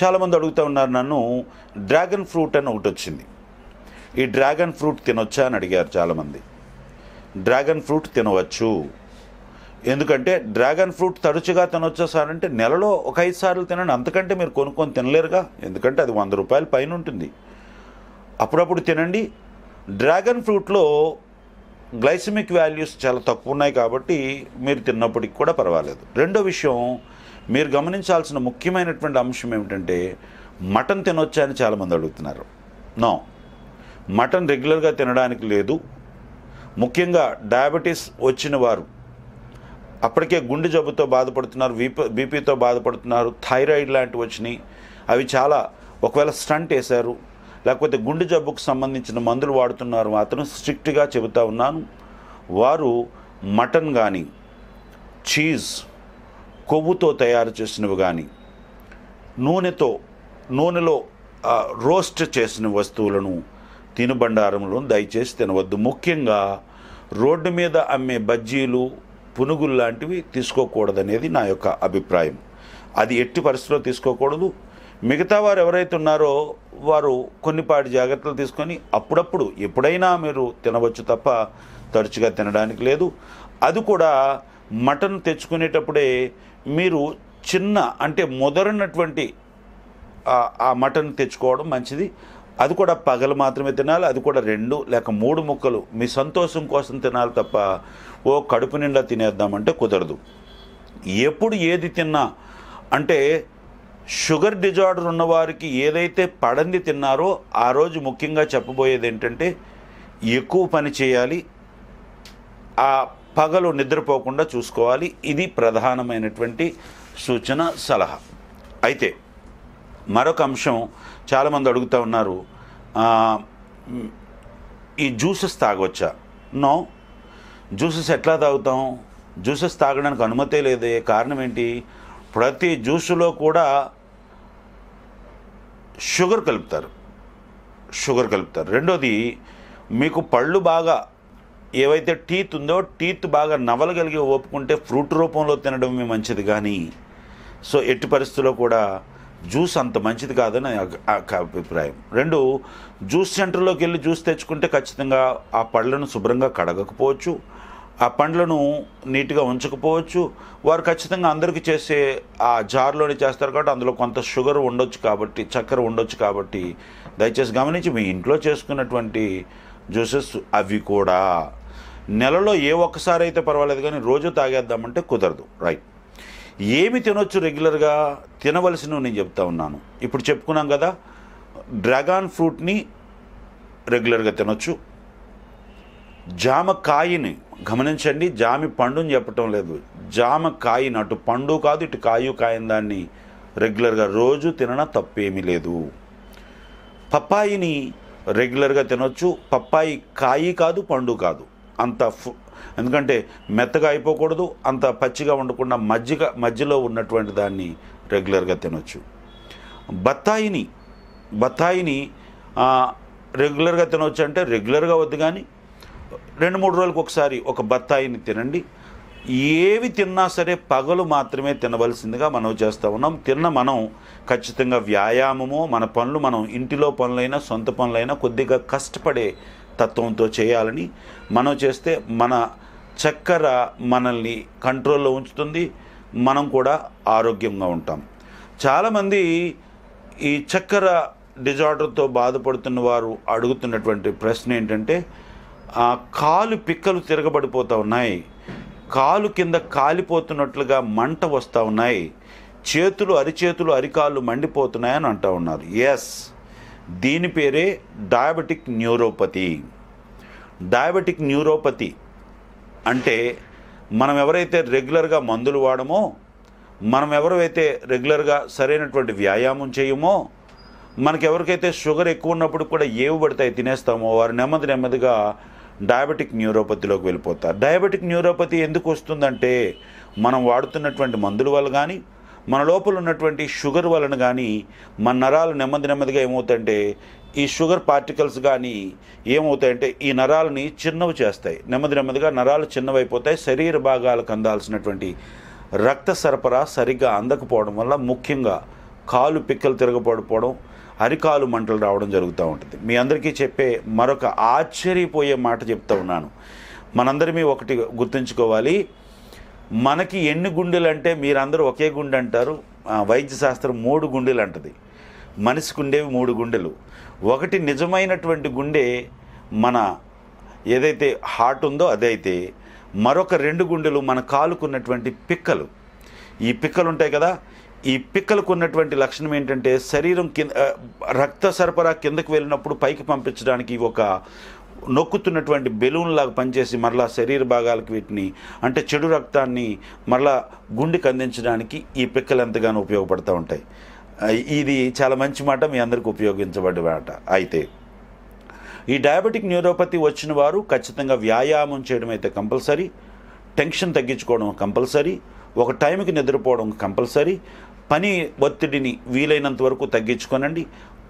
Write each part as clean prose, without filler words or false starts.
చాలామంది అడుగుతూ ఉన్నారు నన్ను, డ్రాగన్ ఫ్రూట్ అని ఒకటి వచ్చింది, ఈ డ్రాగన్ ఫ్రూట్ తినొచ్చా అని అడిగారు చాలామంది. డ్రాగన్ ఫ్రూట్ తినవచ్చు. ఎందుకంటే డ్రాగన్ ఫ్రూట్ తరచుగా తినొచ్చా సార్ అంటే నెలలో ఒక 5 సార్లు తినండి, అంతకంటే మీరు కొనుక్కొని తినలేరుగా. ఎందుకంటే అది 100 రూపాయల పైన ఉంటుంది. అప్పుడప్పుడు తినండి. డ్రాగన్ ఫ్రూట్లో గ్లైసెమిక్ వాల్యూస్ చాలా తక్కువ ఉన్నాయి కాబట్టి మీరు తిన్నప్పటికి కూడా పర్వాలేదు. రెండో విషయం, మీరు గమనించాల్సిన ముఖ్యమైనటువంటి అంశం ఏమిటంటే మటన్ తినొచ్చా అని చాలామంది అడుగుతున్నారు. నో, మటన్ రెగ్యులర్గా తినడానికి లేదు. ముఖ్యంగా డయాబెటీస్ వచ్చిన వారు, అప్పటికే గుండె జబ్బుతో బాధపడుతున్నారు, బీపీతో బాధపడుతున్నారు, థైరాయిడ్ లాంటివి వచ్చినాయి, అవి చాలా, ఒకవేళ స్టంట్ వేశారు లేకపోతే గుండె జబ్బుకు సంబంధించిన మందులు వాడుతున్నారు మాత్రం స్ట్రిక్ట్గా చెబుతా ఉన్నాను, వారు మటన్ కానీ, చీజ్, కొవ్వుతో తయారు చేసినవి కానీ, నూనెలో రోస్ట్ చేసిన వస్తువులను తినుబండారంలో దయచేసి తినవద్దు. ముఖ్యంగా రోడ్డు మీద అమ్మే బజ్జీలు, పునుగులు లాంటివి తీసుకోకూడదనేది నా యొక్క అభిప్రాయం. అది ఎట్టి పరిస్థితిలో తీసుకోకూడదు. మిగతా వారు ఎవరైతే ఉన్నారో వారు కొన్నిపాటి జాగ్రత్తలు తీసుకొని అప్పుడప్పుడు ఎప్పుడైనా మీరు తినవచ్చు తప్ప తరచుగా తినడానికి లేదు. అది కూడా మటన్ తెచ్చుకునేటప్పుడే మీరు చిన్న, అంటే ముదరనటువంటి ఆ మటన్ తెచ్చుకోవడం మంచిది. అది కూడా పగలు మాత్రమే తినాలి. అది కూడా 2 లేక 3 ముక్కలు మీ సంతోషం కోసం తినాలి తప్ప కడుపు నిండా తినేద్దామంటే కుదరదు. ఎప్పుడు ఏది తిన్నా అంటే షుగర్ డిజార్డర్ ఉన్నవారికి ఏదైతే పడంది తిన్నారో ఆ రోజు ముఖ్యంగా చెప్పబోయేది ఏంటంటే ఎక్కువ పని చేయాలి, ఆ పగలు నిద్రపోకుండా చూసుకోవాలి. ఇది ప్రధానమైనటువంటి సూచన, సలహా. అయితే మరొక అంశం, చాలామంది అడుగుతూ ఉన్నారు, ఈ జ్యూసెస్ తాగొచ్చా? నో, జ్యూసెస్ ఎట్లా తాగుతాం? జ్యూసెస్ తాగడానికి అనుమతే లేదే. కారణం ఏంటి? ప్రతి జ్యూసులో కూడా షుగర్ కలుపుతారు. రెండోది, మీకు పళ్ళు బాగా ఏవైతే టీత్ ఉందో టీత్ బాగా నవలగలిగి ఓపుకుంటే ఫ్రూట్ రూపంలో తినడమే మంచిది కానీ ఎట్టి పరిస్థితుల్లో కూడా జ్యూస్ అంత మంచిది కాదని అభిప్రాయం. 2, జ్యూస్ సెంటర్లోకి వెళ్ళి జ్యూస్ తెచ్చుకుంటే ఖచ్చితంగా ఆ పళ్ళను శుభ్రంగా కడగకపోవచ్చు, ఆ పండ్లను నీట్గా ఉంచకపోవచ్చు. వారు ఖచ్చితంగా అందరికీ చేసే ఆ జార్లోనే చేస్తారు కాబట్టి అందులో కొంత షుగర్ ఉండొచ్చు కాబట్టి, చక్కెర ఉండొచ్చు కాబట్టి దయచేసి గమనించి మీ ఇంట్లో చేసుకున్నటువంటి జ్యూసెస్ అవి కూడా నెలలో ఒక్కసారి అయితే పర్వాలేదు కానీ రోజు తాగేద్దామంటే కుదరదు. రైట్. ఏమి తినొచ్చు రెగ్యులర్గా? తినవలసినవి నేను చెప్తా ఉన్నాను. ఇప్పుడు చెప్పుకున్నాం కదా, డ్రాగన్ ఫ్రూట్ని రెగ్యులర్గా తినొచ్చు. జామకాయని గమనించండి, జామి పండుని చెప్పటం లేదు, జామకాయని, అటు పండు కాదు ఇటు కాయని దాన్ని రెగ్యులర్గా రోజు తినన తప్పేమీ లేదు. పప్పాయిని రెగ్యులర్గా తినొచ్చు. పప్పాయి కాయి కాదు, పండు కాదు, అంత ఎందుకంటే మెత్తగా అయిపోకూడదు, అంత పచ్చిగా ఉండకుండా మధ్యలో ఉన్నటువంటి దాన్ని రెగ్యులర్గా తినొచ్చు. బత్తాయిని రెగ్యులర్గా తినొచ్చు అంటే రెగ్యులర్గా వద్దు కానీ 2-3 రోజులకు ఒకసారి ఒక బత్తాయిని తినండి. ఏవి తిన్నా సరే పగలు మాత్రమే తినవలసిందిగా మనం చేస్తూ ఉన్నాం. మనం ఖచ్చితంగా వ్యాయామము, మన పనులు, మనం ఇంటిలో పనులైనా సొంత పనులైనా కొద్దిగా కష్టపడే తత్వంతో చేయాలని మనం చేస్తే మన చక్కెర మనల్ని కంట్రోల్లో ఉంచుతుంది, మనం కూడా ఆరోగ్యంగా ఉంటాం. చాలామంది ఈ చక్కెర డిజార్డర్తో బాధపడుతున్న వారు అడుగుతున్నటువంటి ప్రశ్న ఏంటంటే, కాలు పిక్కలు తిరగబడిపోతూ ఉన్నాయి, కాలు కింద కాలిపోతున్నట్లుగా మంట వస్తూ ఉన్నాయి, అరిచేతులు అరికాళ్ళు మండిపోతున్నాయని అంటూ ఉన్నారు. ఎస్, దీని పేరే డయాబెటిక్ న్యూరోపతి. అంటే మనం ఎవరైతే రెగ్యులర్గా మందులు వాడమో, మనం ఎవరైతే రెగ్యులర్గా సరైనటువంటి వ్యాయామం చేయమో, మనకెవరికైతే షుగర్ ఎక్కువ ఉన్నప్పుడు కూడా ఏవి పడితే తినేస్తామో వారు నెమ్మదిగా డయాబెటిక్ న్యూరోపతిలోకి వెళ్ళిపోతారు. డయాబెటిక్ న్యూరోపతి ఎందుకు వస్తుందంటే మనం వాడుతున్నటువంటి మందుల వల్ల కానీ, మన లోపల ఉన్నటువంటి షుగర్ వలన కానీ మన నరాలు నెమ్మదిగా ఏమవుతాయంటే, ఈ షుగర్ పార్టికల్స్ కానీ ఏమవుతాయంటే ఈ నరాలని చిన్నవి చేస్తాయి. నెమ్మదిగా నరాలు చిన్నవైపోతాయి. శరీర భాగాలకు అందాల్సినటువంటి రక్త సరఫరా సరిగ్గా అందకపోవడం వల్ల ముఖ్యంగా కాలు పిక్కలు తిరగపడిపోవడం, అరికాలు మంటలు రావడం జరుగుతూ ఉంటుంది. మీ అందరికీ చెప్పే మరొక ఆశ్చర్యపోయే మాట చెప్తూ ఉన్నాను. మనందరిమీ ఒకటి గుర్తుంచుకోవాలి, మనకి ఎన్ని గుండెలు అంటే మీరందరూ ఒకే గుండె అంటారు, వైద్య శాస్త్రం 3 గుండెలు అంటది. మనిషికి ఉండేవి 3 గుండెలు. ఒకటి నిజమైనటువంటి గుండె మన ఏదైతే హార్ట్ ఉందో అదైతే, మరొక 2 గుండెలు మన కాలుకున్నటువంటి పిక్కలు. ఈ పిక్కలు ఉంటాయి కదా, ఈ పిక్కలకు ఉన్నటువంటి లక్షణం ఏంటంటే శరీరం కింద రక్త సరఫరా కిందకు వెళ్ళినప్పుడు పైకి పంపించడానికి ఒక నొక్కుతున్నటువంటి బెలూన్ లాగా పనిచేసి మరలా శరీర భాగాలకు వీటిని అంటే చెడు రక్తాన్ని మరలా గుండెకి అందించడానికి ఈ పిక్కలు ఎంతగానో ఉపయోగపడుతూ ఉంటాయి. ఇది చాలా మంచి మాట, మీ అందరికీ ఉపయోగించబడే మాట. అయితే ఈ డయాబెటిక్ న్యూరోపతి వచ్చిన వారు ఖచ్చితంగా వ్యాయామం చేయడం అయితే కంపల్సరీ, టెన్షన్ తగ్గించుకోవడం కంపల్సరీ, ఒక టైంకి నిద్రపోవడం కంపల్సరీ, పని ఒత్తిడిని వీలైనంత వరకు తగ్గించుకోనండి.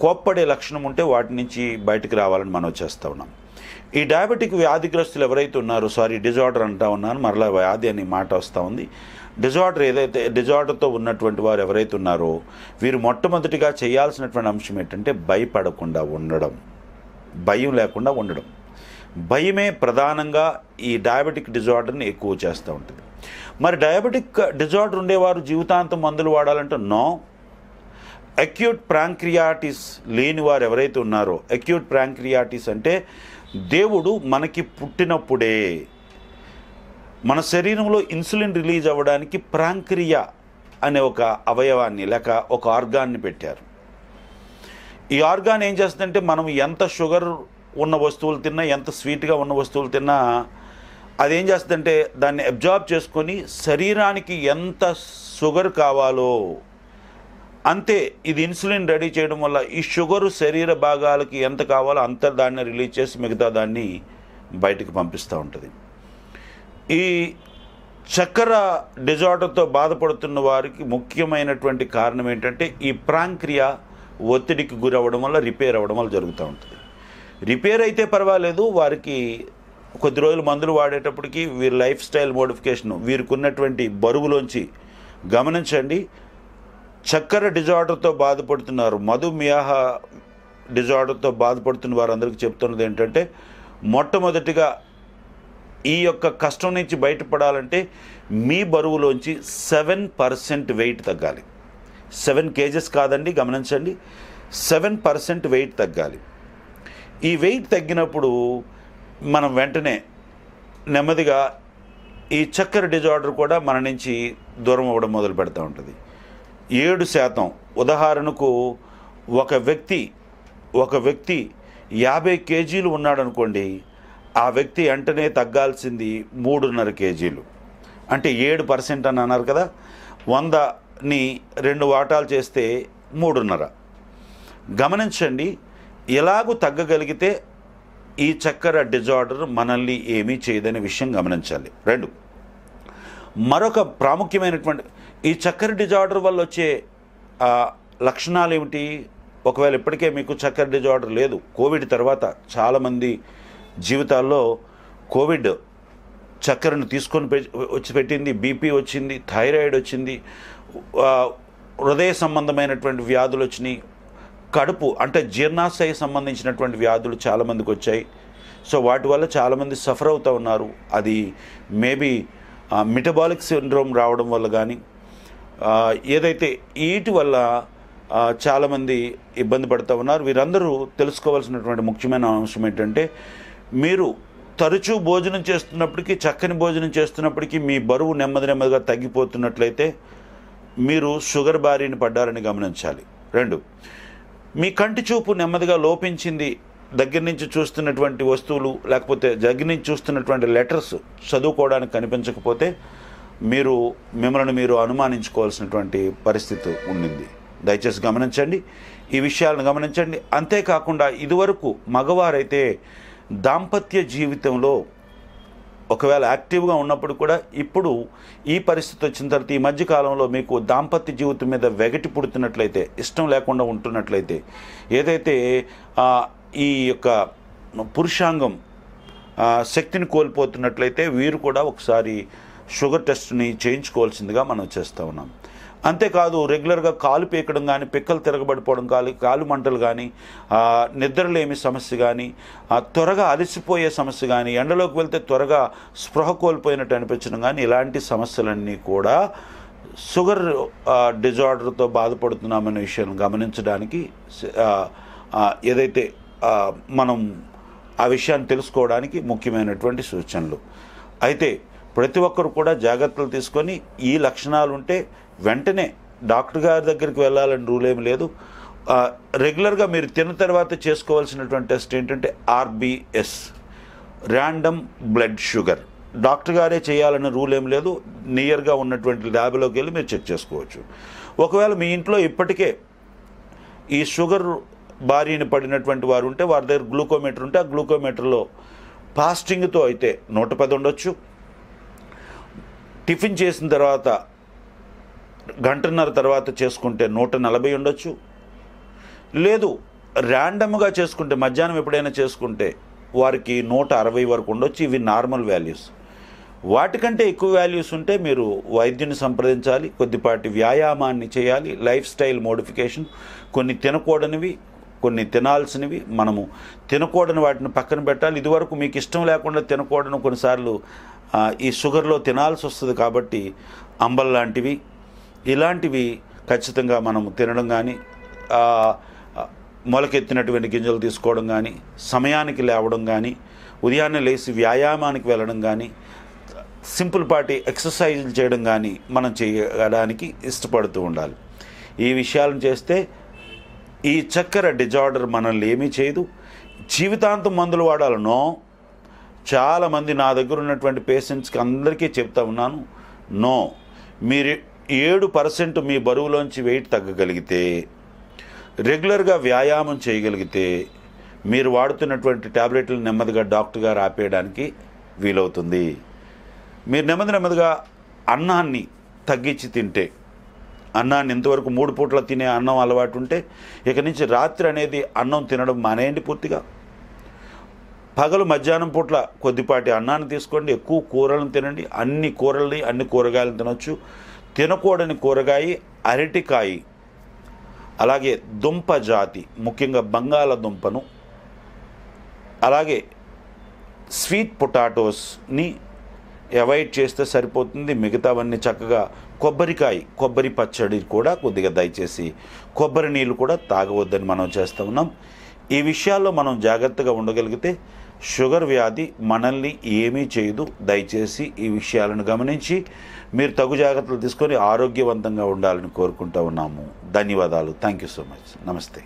కోప్పడే లక్షణం ఉంటే వాటి నుంచి బయటికి రావాలని మనం చేస్తూ ఉన్నాం. ఈ డయాబెటిక్ వ్యాధిగ్రస్తులు ఎవరైతే ఉన్నారో, డిజార్డర్ అంటా ఉన్నాను, మరలా వ్యాధి అనే మాట వస్తూ ఉంది. డిజార్డర్తో ఉన్నటువంటి వారు ఎవరైతే ఉన్నారో వీరు మొట్టమొదటిగా చేయాల్సినటువంటి అంశం ఏంటంటే భయపడకుండా ఉండడం, భయం లేకుండా ఉండడం. భయమే ప్రధానంగా ఈ డయాబెటిక్ డిజార్డర్ని ఎక్కువ చేస్తూ ఉంటుంది. మరి డయాబెటిక్ డిజార్డర్ ఉండేవారు జీవితాంతం మందులు వాడాలంటే నో. అక్యూట్ ప్రాంక్రియాటిస్ లేని వారు ఎవరైతే ఉన్నారో, అక్యూట్ ప్రాంక్రియాటిస్ అంటే దేవుడు మనకి పుట్టినప్పుడే మన శరీరంలో ఇన్సులిన్ రిలీజ్ అవ్వడానికి ప్రాంక్రియా అనే ఒక అవయవాన్ని లేక ఒక ఆర్గాన్ని పెట్టారు. ఈ ఆర్గాన్ ఏం చేస్తుందంటే మనం ఎంత షుగర్ ఉన్న వస్తువులు తిన్నా, ఎంత స్వీట్గా ఉన్న వస్తువులు తిన్నా అదేం చేస్తుందంటే దాన్ని అబ్జార్బ్ చేసుకొని శరీరానికి ఎంత షుగర్ కావాలో అంతే ఇది ఇన్సులిన్ రెడీ చేయడం వల్ల ఈ షుగరు శరీర భాగాలకి ఎంత కావాలో అంత దాన్ని రిలీజ్ చేసి మిగతా దాన్ని బయటికి పంపిస్తూ ఉంటుంది. ఈ చక్కెర డిజార్డర్తో బాధపడుతున్న వారికి ముఖ్యమైనటువంటి కారణం ఏంటంటే ఈ ప్రాంక్రియా ఒత్తిడికి గురవ్వడం వల్ల రిపేర్ అవ్వడం వల్ల జరుగుతూ ఉంటుంది. రిపేర్ అయితే పర్వాలేదు, వారికి కొద్ది రోజులు మందులు వాడేటప్పటికి వీరి లైఫ్ స్టైల్ మోడిఫికేషన్, వీరికి ఉన్నటువంటి బరువులోంచి గమనించండి. చక్కెర డిజార్డర్తో బాధపడుతున్నారు, మధుమేహ డిజార్డర్తో బాధపడుతున్న వారందరికీ చెప్తున్నది ఏంటంటే మొట్టమొదటిగా ఈ యొక్క కష్టం నుంచి బయటపడాలంటే మీ బరువులోంచి 7% వెయిట్ తగ్గాలి. 7 kgs కాదండి, గమనించండి, 7% వెయిట్ తగ్గాలి. ఈ వెయిట్ తగ్గినప్పుడు మనం వెంటనే నెమ్మదిగా ఈ చక్కెర డిజార్డర్ కూడా మన నుంచి దూరం అవ్వడం మొదలు పెడతా ఉంటుంది. 7%. ఉదాహరణకు ఒక వ్యక్తి 50 kgs ఉన్నాడనుకోండి, ఆ వ్యక్తి వెంటనే తగ్గాల్సింది 3.5 kgs. అంటే 7% అని అన్నారు కదా, 100ని 2 వాటాలు చేస్తే 3.5. గమనించండి, ఎలాగూ తగ్గగలిగితే ఈ చక్కెర డిజార్డర్ మనల్ని ఏమీ చేయదనే విషయం గమనించాలి. 2, మరొక ప్రాముఖ్యమైనటువంటి ఈ చక్కెర డిజార్డర్ వల్ల వచ్చే లక్షణాలు ఏమిటి? ఒకవేళ ఇప్పటికే మీకు చక్కెర డిజార్డర్ లేదు, కోవిడ్ తర్వాత చాలామంది జీవితాల్లో కోవిడ్ చక్కెరను తీసుకొని వచ్చి పెట్టింది, బీపీ వచ్చింది, థైరాయిడ్ వచ్చింది, హృదయ సంబంధమైనటువంటి వ్యాధులు వచ్చినాయి, కడుపు అంటే జీర్ణాశయ సంబంధించినటువంటి వ్యాధులు చాలామందికి వచ్చాయి. సో వాటి వల్ల చాలామంది సఫర్ అవుతూ ఉన్నారు. అది మేబీ మెటబాలిక్ సిండ్రోమ్ రావడం వల్ల కానీ ఏదైతే వీటి వల్ల చాలామంది ఇబ్బంది పడుతూ ఉన్నారు. వీరందరూ తెలుసుకోవాల్సినటువంటి ముఖ్యమైన అంశం ఏంటంటే మీరు తరచూ భోజనం చేస్తున్నప్పటికీ, చక్కని భోజనం చేస్తున్నప్పటికీ మీ బరువు నెమ్మదిగా తగ్గిపోతున్నట్లయితే మీరు షుగర్ బారిన పడ్డారని గమనించాలి. 2, మీ కంటి చూపు నెమ్మదిగా లోపించింది, దగ్గర నుంచి చూస్తున్నటువంటి వస్తువులు లేకపోతే దగ్గర నుంచి చూస్తున్నటువంటి లెటర్స్ చదువుకోవడానికి కనిపించకపోతే మిమ్మల్ని మీరు అనుమానించుకోవాల్సినటువంటి పరిస్థితి ఉండింది. దయచేసి గమనించండి, ఈ విషయాలను గమనించండి. అంతేకాకుండా ఇదివరకు మగవారైతే దాంపత్య జీవితంలో ఒకవేళ యాక్టివ్గా ఉన్నప్పుడు కూడా ఇప్పుడు ఈ పరిస్థితి వచ్చిన తర్వాత ఈ మధ్యకాలంలో మీకు దాంపత్య జీవితం మీద వెగటి పుడుతున్నట్లయితే, ఇష్టం లేకుండా ఉంటున్నట్లయితే, ఏదైతే ఈ యొక్క పురుషాంగం శక్తిని కోల్పోతున్నట్లయితే వీరు కూడా ఒకసారి షుగర్ టెస్ట్ని చేయించుకోవాల్సిందిగా మనం చేస్తూ ఉన్నాం. అంతేకాదు రెగ్యులర్గా కాలు పీకడం కానీ, పిక్కలు తిరగబడిపోవడం కానీ, కాలు మంటలు కానీ, నిద్రలేమి సమస్య కానీ, త్వరగా అలసిపోయే సమస్య కానీ, ఎండలోకి వెళ్తే త్వరగా స్పృహ కోల్పోయినట్టు అనిపించడం కానీ, ఇలాంటి సమస్యలన్నీ కూడా షుగర్ డిజార్డర్తో బాధపడుతున్నామనే విషయాన్ని గమనించడానికి ఏదైతే మనం ఆ విషయాన్ని తెలుసుకోవడానికి ముఖ్యమైనటువంటి సూచనలు. అయితే ప్రతి ఒక్కరు కూడా జాగ్రత్తలు తీసుకొని ఈ లక్షణాలు ఉంటే వెంటనే డాక్టర్ గారి దగ్గరికి వెళ్ళాలని రూల్ ఏమి లేదు. రెగ్యులర్గా మీరు తిన్న తర్వాత చేసుకోవాల్సినటువంటి టెస్ట్ ఏంటంటే RBS, random blood sugar. Doctor గారే చేయాలన్న రూల్ ఏం లేదు. నియర్గా ఉన్నటువంటి ల్యాబ్లోకి వెళ్ళి మీరు చెక్ చేసుకోవచ్చు. ఒకవేళ మీ ఇంట్లో ఇప్పటికే ఈ షుగర్ బారిన పడినటువంటి వారు ఉంటే వారి దగ్గర గ్లూకోమీటర్ ఉంటే ఆ గ్లూకోమీటర్లో ఫాస్టింగ్తో అయితే 110 ఉండొచ్చు, టిఫిన్ చేసిన తర్వాత గంటన్నర తర్వాత చేసుకుంటే 140 ఉండొచ్చు, లేదు ర్యాండమ్గా చేసుకుంటే మధ్యాహ్నం ఎప్పుడైనా చేసుకుంటే వారికి 160 వరకు ఉండొచ్చు. ఇవి నార్మల్ వాల్యూస్. వాటికంటే ఎక్కువ వాల్యూస్ ఉంటే మీరు వైద్యుని సంప్రదించాలి, కొద్దిపాటి వ్యాయామాన్ని చేయాలి, లైఫ్ స్టైల్ మోడిఫికేషన్. కొన్ని తినకూడనివి, కొన్ని తినాల్సినవి. మనము తినకూడని వాటిని పక్కన పెట్టాలి. ఇదివరకు మీకు ఇష్టం లేకుండా తినకూడని కొన్నిసార్లు ఈ షుగర్లో తినాల్సి వస్తుంది కాబట్టి అంబల్ లాంటివి ఇలాంటివి ఖచ్చితంగా మనము తినడం కానీ, మొలకెత్తినటువంటి గింజలు తీసుకోవడం కానీ, సమయానికి లేవడం కానీ, ఉదయాన్నే లేచి వ్యాయామానికి వెళ్ళడం కానీ, సింపుల్ పాటి ఎక్సర్సైజులు చేయడం కానీ మనం చేయడానికి ఇష్టపడుతూ ఉండాలి. ఈ విషయాలను చేస్తే ఈ చక్కెర డిజార్డర్ మనల్ని ఏమీ చేయదు. జీవితాంతం మందులు వాడాలనో చాలామంది నా దగ్గర ఉన్నటువంటి పేషెంట్స్కి అందరికీ చెప్తా ఉన్నాను, నో. మీరు 7% మీ బరువులోంచి వెయిట్ తగ్గగలిగితే, రెగ్యులర్గా వ్యాయామం చేయగలిగితే మీరు వాడుతున్నటువంటి ట్యాబ్లెట్లు నెమ్మదిగా డాక్టర్ గారు ఆపేయడానికి వీలవుతుంది. మీరు నెమ్మదిగా అన్నాన్ని తగ్గించి తింటే, అన్నాన్ని ఇంతవరకు 3 పూట్ల తినే అన్నం అలవాటు ఉంటే ఇక నుంచి రాత్రి అనేది అన్నం తినడం మానేయండి పూర్తిగా. పగలు మధ్యాహ్నం పూట్ల కొద్దిపాటి అన్నాన్ని తీసుకోండి, ఎక్కువ కూరలను తినండి. అన్ని కూరల్ని, అన్ని కూరగాయలను తినొచ్చు. తినకూడని కూరగాయ అరటికాయ, అలాగే దుంప జాతి, ముఖ్యంగా బంగాళదుంపను, అలాగే స్వీట్ పొటాటోస్ని అవాయిడ్ చేస్తే సరిపోతుంది. మిగతావన్నీ చక్కగా కొబ్బరి పచ్చడి కూడా కొద్దిగా దయచేసి కొబ్బరి నీళ్ళు కూడా తాగవద్దని మనం చేస్తూ ఉన్నాం. ఈ విషయాల్లో మనం జాగ్రత్తగా ఉండగలిగితే షుగర్ వ్యాధి మనల్ని ఏమీ చేయదు. దయచేసి ఈ విషయాలను గమనించి మీరు తగు జాగ్రత్తలు తీసుకొని ఆరోగ్యవంతంగా ఉండాలని కోరుకుంటూ ఉన్నాము. ధన్యవాదాలు. Thank you so much. నమస్తే.